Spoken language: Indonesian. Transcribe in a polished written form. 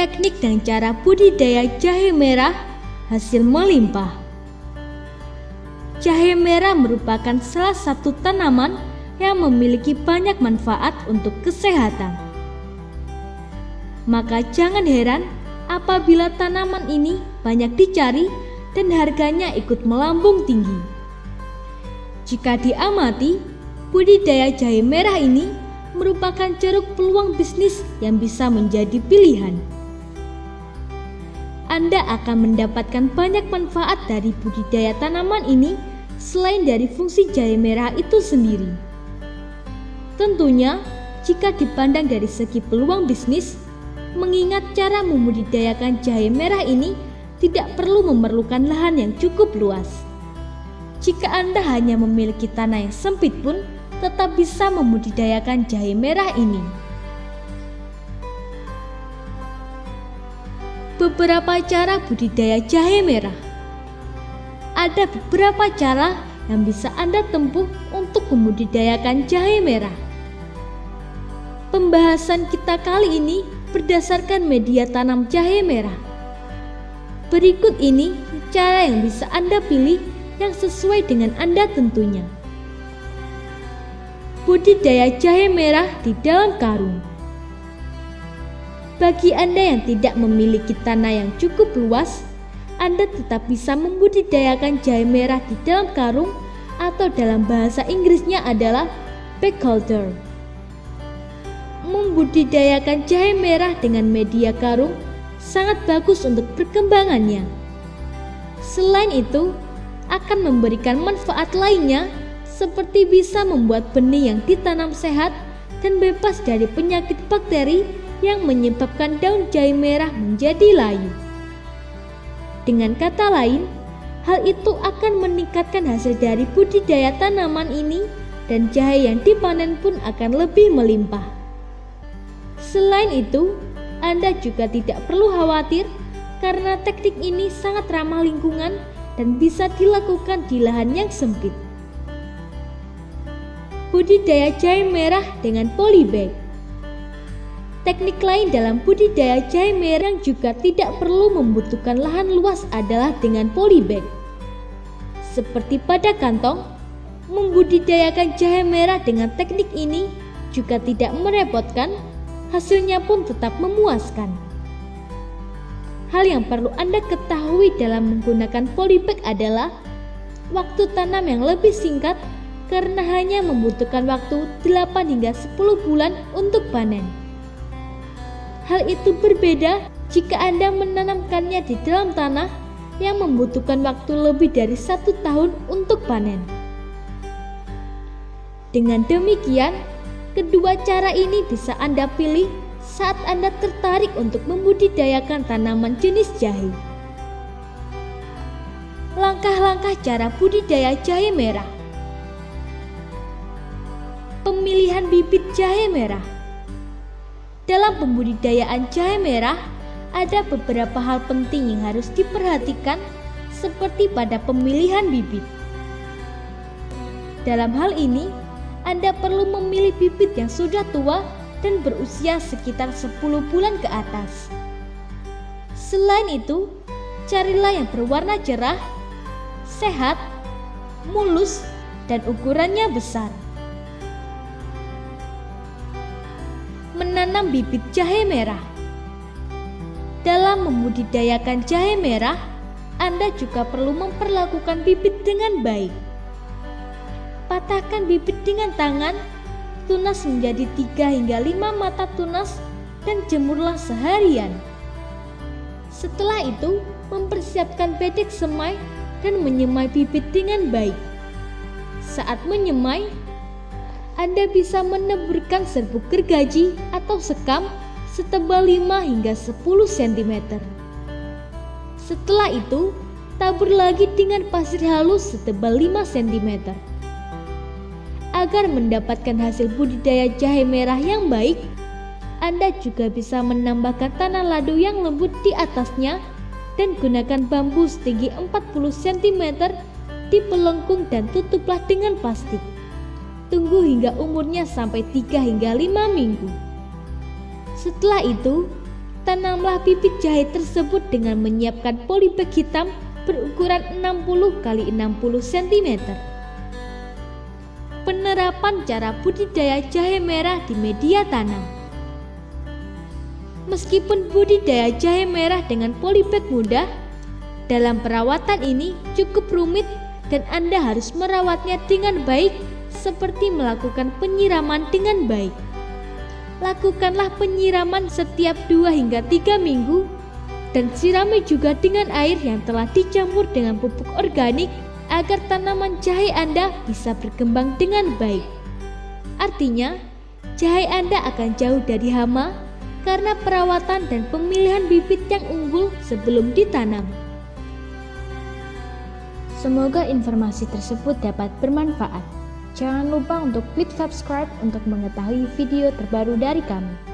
Teknik dan cara budidaya jahe merah hasil melimpah. Jahe merah merupakan salah satu tanaman yang memiliki banyak manfaat untuk kesehatan. Maka jangan heran apabila tanaman ini banyak dicari dan harganya ikut melambung tinggi. Jika diamati, budidaya jahe merah ini merupakan ceruk peluang bisnis yang bisa menjadi pilihan. Anda akan mendapatkan banyak manfaat dari budidaya tanaman ini selain dari fungsi jahe merah itu sendiri. Tentunya, jika dipandang dari segi peluang bisnis, mengingat cara membudidayakan jahe merah ini tidak perlu memerlukan lahan yang cukup luas. Jika Anda hanya memiliki tanah yang sempit pun, tetap bisa membudidayakan jahe merah ini. Beberapa cara budidaya jahe merah. Ada beberapa cara yang bisa Anda tempuh untuk membudidayakan jahe merah. Pembahasan kita kali ini berdasarkan media tanam jahe merah. Berikut ini cara yang bisa Anda pilih yang sesuai dengan Anda tentunya. Budidaya jahe merah di dalam karung. Bagi Anda yang tidak memiliki tanah yang cukup luas, Anda tetap bisa membudidayakan jahe merah di dalam karung atau dalam bahasa Inggrisnya adalah bagholder. Membudidayakan jahe merah dengan media karung sangat bagus untuk perkembangannya. Selain itu, akan memberikan manfaat lainnya seperti bisa membuat benih yang ditanam sehat dan bebas dari penyakit bakteri yang menyebabkan daun jahe merah menjadi layu. Dengan kata lain, hal itu akan meningkatkan hasil dari budidaya tanaman ini dan jahe yang dipanen pun akan lebih melimpah. Selain itu, Anda juga tidak perlu khawatir karena teknik ini sangat ramah lingkungan dan bisa dilakukan di lahan yang sempit. Budidaya jahe merah dengan polybag. Teknik lain dalam budidaya jahe merah yang juga tidak perlu membutuhkan lahan luas adalah dengan polybag. Seperti pada kantong, membudidayakan jahe merah dengan teknik ini juga tidak merepotkan, hasilnya pun tetap memuaskan. Hal yang perlu Anda ketahui dalam menggunakan polybag adalah waktu tanam yang lebih singkat karena hanya membutuhkan waktu 8 hingga 10 bulan untuk panen. Hal itu berbeda jika Anda menanamkannya di dalam tanah yang membutuhkan waktu lebih dari 1 tahun untuk panen. Dengan demikian, kedua cara ini bisa Anda pilih saat Anda tertarik untuk membudidayakan tanaman jenis jahe. Langkah-langkah cara budidaya jahe merah. Pemilihan bibit jahe merah. Dalam pembudidayaan jahe merah, ada beberapa hal penting yang harus diperhatikan seperti pada pemilihan bibit. Dalam hal ini, Anda perlu memilih bibit yang sudah tua dan berusia sekitar 10 bulan ke atas. Selain itu, carilah yang berwarna cerah, sehat, mulus, dan ukurannya besar. Menanam bibit jahe merah. Dalam membudidayakan jahe merah, Anda juga perlu memperlakukan bibit dengan baik. Patahkan bibit dengan tangan, tunas menjadi 3 hingga 5 mata tunas dan jemurlah seharian. Setelah itu, mempersiapkan bedek semai dan menyemai bibit dengan baik. Saat menyemai, Anda bisa meneburkan serbuk gergaji atau sekam setebal 5 hingga 10 cm. Setelah itu, tabur lagi dengan pasir halus setebal 5 cm. Agar mendapatkan hasil budidaya jahe merah yang baik, Anda juga bisa menambahkan tanah ladu yang lembut di atasnya dan gunakan bambu setinggi 40 cm di pelengkung dan tutuplah dengan plastik. Tunggu hingga umurnya sampai 3 hingga 5 minggu. Setelah itu, Tanamlah bibit jahe tersebut dengan menyiapkan polybag hitam berukuran 60 x 60 cm. Penerapan cara budidaya jahe merah di media tanam. Meskipun budidaya jahe merah dengan polybag mudah, dalam perawatan ini cukup rumit dan Anda harus merawatnya dengan baik, seperti melakukan penyiraman dengan baik. Lakukanlah penyiraman setiap 2 hingga 3 minggu dan sirami juga dengan air yang telah dicampur dengan pupuk organik agar tanaman jahe Anda bisa berkembang dengan baik. Artinya, jahe Anda akan jauh dari hama karena perawatan dan pemilihan bibit yang unggul sebelum ditanam. Semoga informasi tersebut dapat bermanfaat. Jangan lupa untuk klik subscribe untuk mengetahui video terbaru dari kami.